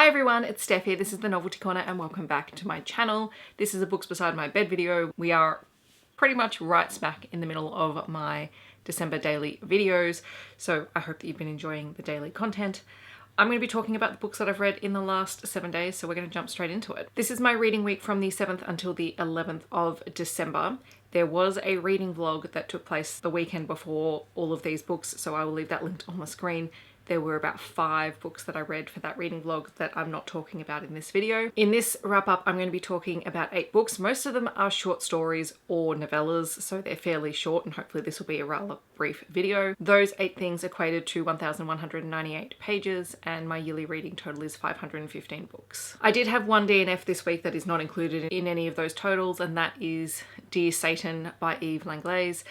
Hi everyone, it's Steph here. This is the Novelty Corner and welcome back to my channel. This is a Books Beside My Bed video. We are pretty much right smack in the middle of my December daily videos, so I hope that you've been enjoying the daily content. I'm going to be talking about the books that I've read in the last 7 days, so we're going to jump straight into it. This is my reading week from the 7th until the 11th of December. There was a reading vlog that took place the weekend before all of these books, so I will leave that linked on the screen. There were about 5 books that I read for that reading vlog that I'm not talking about in this video. In this wrap up, I'm going to be talking about 8 books. Most of them are short stories or novellas, so they're fairly short and hopefully this will be a rather brief video. Those 8 things equated to 1,198 pages and my yearly reading total is 515 books. I did have one DNF this week that is not included in any of those totals, and that is Dear Satan by Eve Langlaise.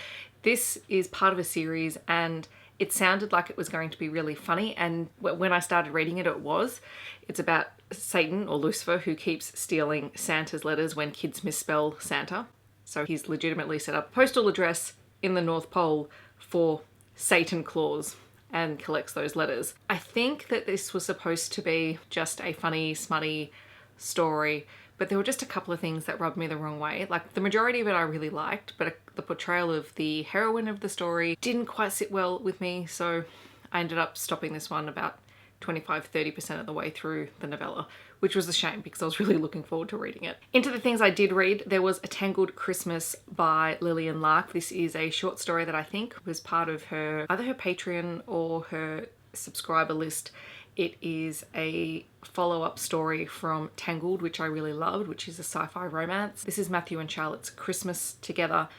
This is part of a series and it sounded like it was going to be really funny, and when I started reading it, it was. It's about Satan, or Lucifer, who keeps stealing Santa's letters when kids misspell Santa. So he's legitimately set up a postal address in the North Pole for Satan Claus and collects those letters. I think that this was supposed to be just a funny, smutty story, but there were just a couple of things that rubbed me the wrong way. Like, the majority of it I really liked, but the portrayal of the heroine of the story didn't quite sit well with me, so I ended up stopping this one about 25-30% of the way through the novella, which was a shame because I was really looking forward to reading it. Into the things I did read, there was A Tangled Christmas by Lillian Lark. This is a short story that I think was part of her, either her Patreon or her subscriber list. It is a follow-up story from Tangled, which I really loved, which is a sci-fi romance. This is Matthew and Charlotte's Christmas together,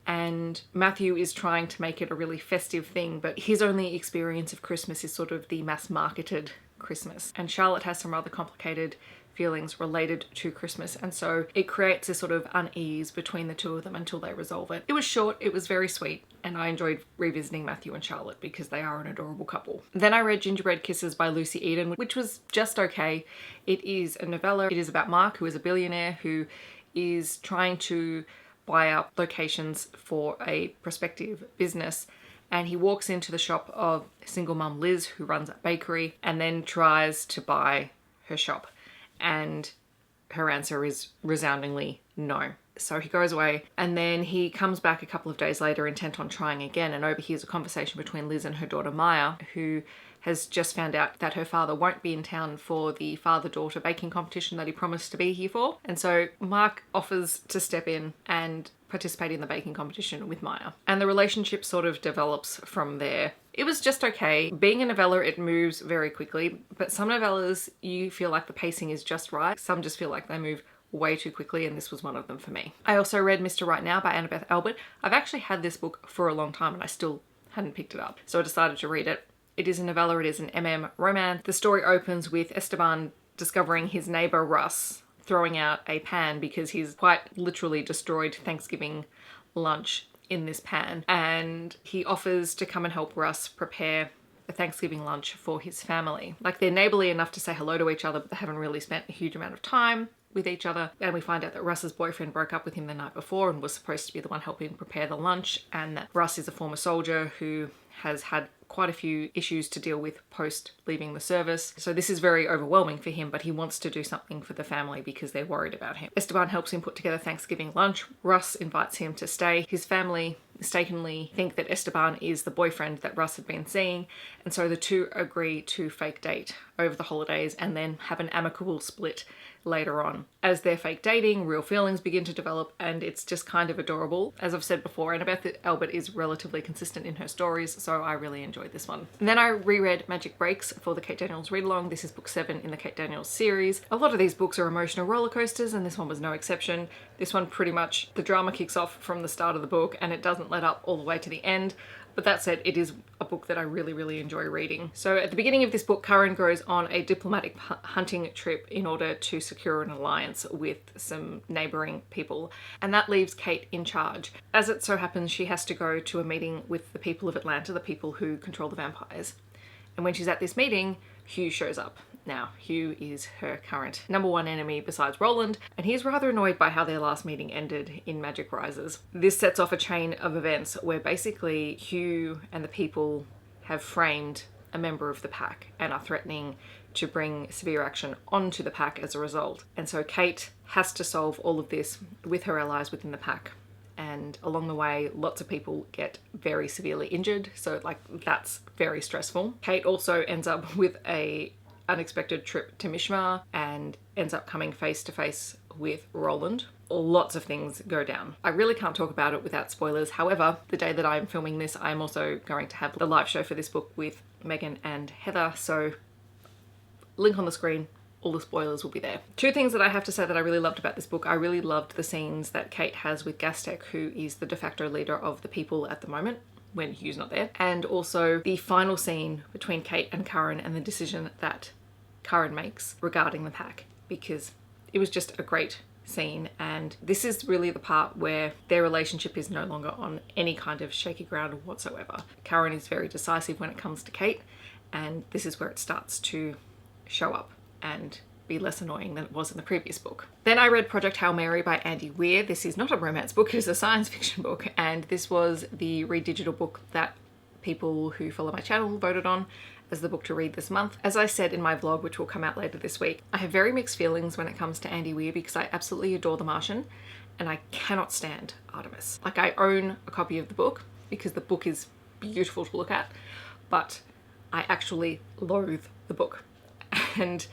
and Matthew is trying to make it a really festive thing, but his only experience of Christmas is sort of the mass-marketed Christmas. And Charlotte has some rather complicated feelings related to Christmas, and so it creates a sort of unease between the two of them until they resolve it. It was short, it was very sweet, and I enjoyed revisiting Matthew and Charlotte because they are an adorable couple. Then I read Gingerbread Kisses by Lucy Eden, which was just okay. It is a novella. It is about Mark, who is a billionaire who is trying to buy up locations for a prospective business, and he walks into the shop of single mum Liz, who runs a bakery, and then tries to buy her shop, and her answer is resoundingly no. So he goes away and then he comes back a couple of days later intent on trying again, and overhears a conversation between Liz and her daughter Maya, who has just found out that her father won't be in town for the father-daughter baking competition that he promised to be here for. And so Mark offers to step in and participate in the baking competition with Maya. And the relationship sort of develops from there. It was just okay. Being a novella, it moves very quickly, but some novellas you feel like the pacing is just right. Some just feel like they move way too quickly, and this was one of them for me. I also read Mr. Right Now by Annabeth Albert. I've actually had this book for a long time and I still hadn't picked it up, so I decided to read it. It is a novella, it is an romance. The story opens with Esteban discovering his neighbour Russ throwing out a pan because he's quite literally destroyed Thanksgiving lunch in this pan, and he offers to come and help Russ prepare a Thanksgiving lunch for his family. Like, they're neighbourly enough to say hello to each other, but they haven't really spent a huge amount of time with each other. And we find out that Russ's boyfriend broke up with him the night before and was supposed to be the one helping prepare the lunch, and that Russ is a former soldier who has had quite a few issues to deal with post leaving the service. So this is very overwhelming for him, but he wants to do something for the family because they're worried about him. Esteban helps him put together Thanksgiving lunch. Russ invites him to stay. His family mistakenly think that Esteban is the boyfriend that Russ had been seeing, and so the two agree to fake date over the holidays and then have an amicable split later on. As they're fake dating, real feelings begin to develop, and it's just kind of adorable. As I've said before, Annabeth Albert is relatively consistent in her stories, so I really enjoyed this one. And then I reread Magic Breaks for the Kate Daniels read along. This is book 7 in the Kate Daniels series. A lot of these books are emotional roller coasters, and this one was no exception. This one, pretty much the drama kicks off from the start of the book and it doesn't let up all the way to the end. But that said, it is a book that I really enjoy reading. So at the beginning of this book, Curran goes on a diplomatic hunting trip in order to secure an alliance with some neighbouring people, and that leaves Kate in charge. As it so happens, she has to go to a meeting with the people of Atlanta, the people who control the vampires. And when she's at this meeting, Hugh shows up. Now, Hugh is her current #1 enemy besides Roland, and he's rather annoyed by how their last meeting ended in Magic Rises. This sets off a chain of events where basically Hugh and the people have framed a member of the pack and are threatening to bring severe action onto the pack as a result. And so Kate has to solve all of this with her allies within the pack. And along the way, lots of people get very severely injured. So like that's very stressful. Kate also ends up with a unexpected trip to Mishmar and ends up coming face to face with Roland. Lots of things go down. I really can't talk about it without spoilers. However, the day that I'm filming this, I'm also going to have the live show for this book with Megan and Heather. So link on the screen, all the spoilers will be there. Two things that I have to say that I really loved about this book. I really loved the scenes that Kate has with Gastek, who is the de facto leader of the people at the moment when Hugh's not there. And also the final scene between Kate and Curran and the decision that Curran makes regarding the pack, because it was just a great scene. And this is really the part where their relationship is no longer on any kind of shaky ground whatsoever. Curran is very decisive when it comes to Kate, and this is where it starts to show up and be less annoying than it was in the previous book. Then I read Project Hail Mary by Andy Weir. This is not a romance book, it is a science fiction book, and this was the Read Digital book that people who follow my channel voted on as the book to read this month. As I said in my vlog, which will come out later this week, I have very mixed feelings when it comes to Andy Weir because I absolutely adore The Martian and I cannot stand Artemis. Like, I own a copy of the book because the book is beautiful to look at, but I actually loathe the book. And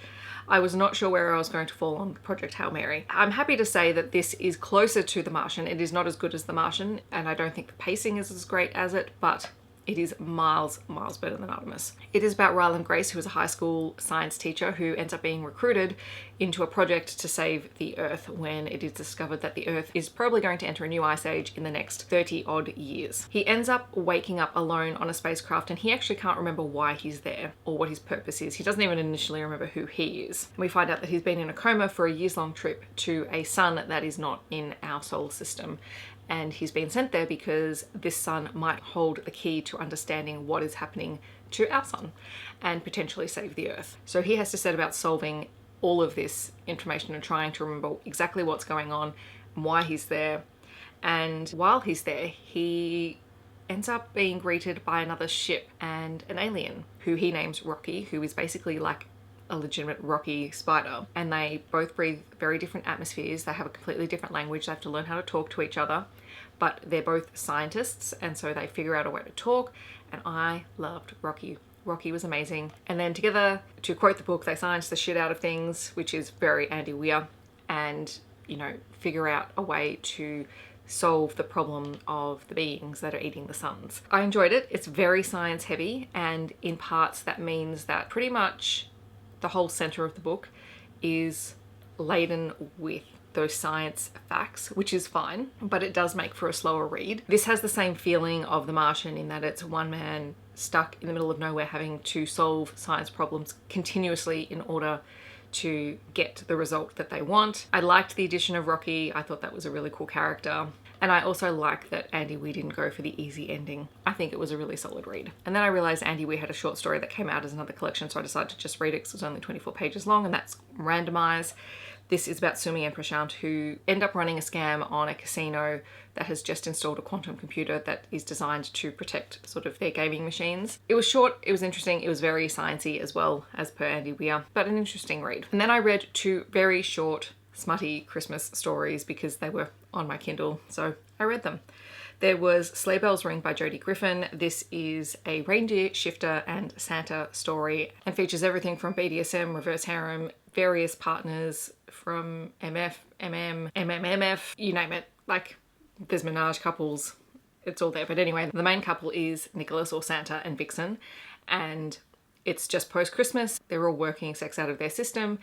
I was not sure where I was going to fall on Project Hail Mary. I'm happy to say that this is closer to The Martian. It is not as good as The Martian, and I don't think the pacing is as great as it, but it is miles better than Artemis. It is about Ryland Grace, who is a high school science teacher who ends up being recruited into a project to save the Earth when it is discovered that the Earth is probably going to enter a new ice age in the next 30 odd years. He ends up waking up alone on a spacecraft, and he actually can't remember why he's there or what his purpose is. He doesn't even initially remember who he is. And we find out that he's been in a coma for a years-long trip to a sun that is not in our solar system. And he's been sent there because this sun might hold the key to understanding what is happening to our sun and potentially save the Earth. So he has to set about solving all of this information and trying to remember exactly what's going on and why he's there. And while he's there, he ends up being greeted by another ship and an alien who he names Rocky, who is basically like a legitimate rocky spider. And they both breathe very different atmospheres. They have a completely different language. They have to learn how to talk to each other, but they're both scientists, and so they figure out a way to talk. And I loved Rocky. Rocky was amazing. And then together, to quote the book, they science the shit out of things, which is very Andy Weir, and, you know, figure out a way to solve the problem of the beings that are eating the suns. I enjoyed it. It's very science heavy, and in parts that means that pretty much the whole center of the book is laden with those science facts, which is fine, but it does make for a slower read. This has the same feeling of The Martian in that it's one man stuck in the middle of nowhere having to solve science problems continuously in order to get the result that they want. I liked the addition of Rocky. I thought that was a really cool character. And I also like that Andy Weir didn't go for the easy ending. I think it was a really solid read. And then I realized Andy Weir had a short story that came out as another collection, so I decided to just read it because it was only 24 pages long, and that's Randomize. This is about Sumi and Prashant, who end up running a scam on a casino that has just installed a quantum computer that is designed to protect sort of their gaming machines. It was short, it was interesting, it was very sciencey as well, as per Andy Weir, but an interesting read. And then I read two very short, smutty Christmas stories because they were on my Kindle, so I read them. There was Sleigh Bells Ring by Jodie Griffin. This is a reindeer, shifter and Santa story and features everything from BDSM, reverse harem, various partners from MF, MM, MMMF, you name it. Like, there's menage couples, it's all there. But anyway, the main couple is Nicholas, or Santa, and Vixen, and it's just post-Christmas. They're all working sex out of their system,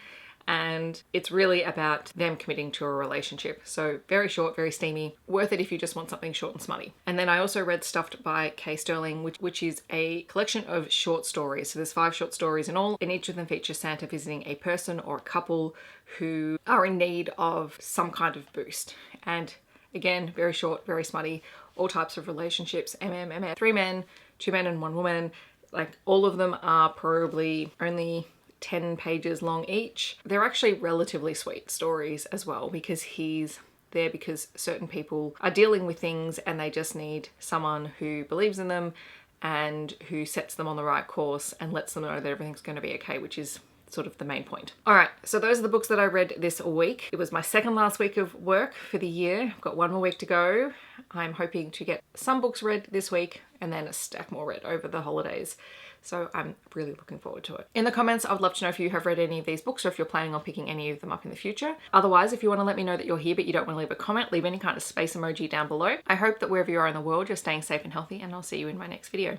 and it's really about them committing to a relationship. So very short, very steamy, worth it if you just want something short and smutty. And then I also read Stuffed by Kay Sterling, which is a collection of short stories. So there's 5 short stories in all, and each of them features Santa visiting a person or a couple who are in need of some kind of boost. And again, very short, very smutty, all types of relationships, MM, 3 men, 2 men and 1 woman. Like, all of them are probably only 10 pages long each. They're actually relatively sweet stories as well, because he's there because certain people are dealing with things and they just need someone who believes in them and who sets them on the right course and lets them know that everything's going to be okay, which is sort of the main point. All right, so those are the books that I read this week. It was my second last week of work for the year. I've got one more week to go. I'm hoping to get some books read this week and then a stack more read over the holidays. So I'm really looking forward to it. In the comments, I would love to know if you have read any of these books or if you're planning on picking any of them up in the future. Otherwise, if you want to let me know that you're here but you don't want to leave a comment, leave any kind of space emoji down below. I hope that wherever you are in the world, you're staying safe and healthy, and I'll see you in my next video.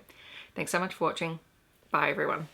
Thanks so much for watching. Bye everyone.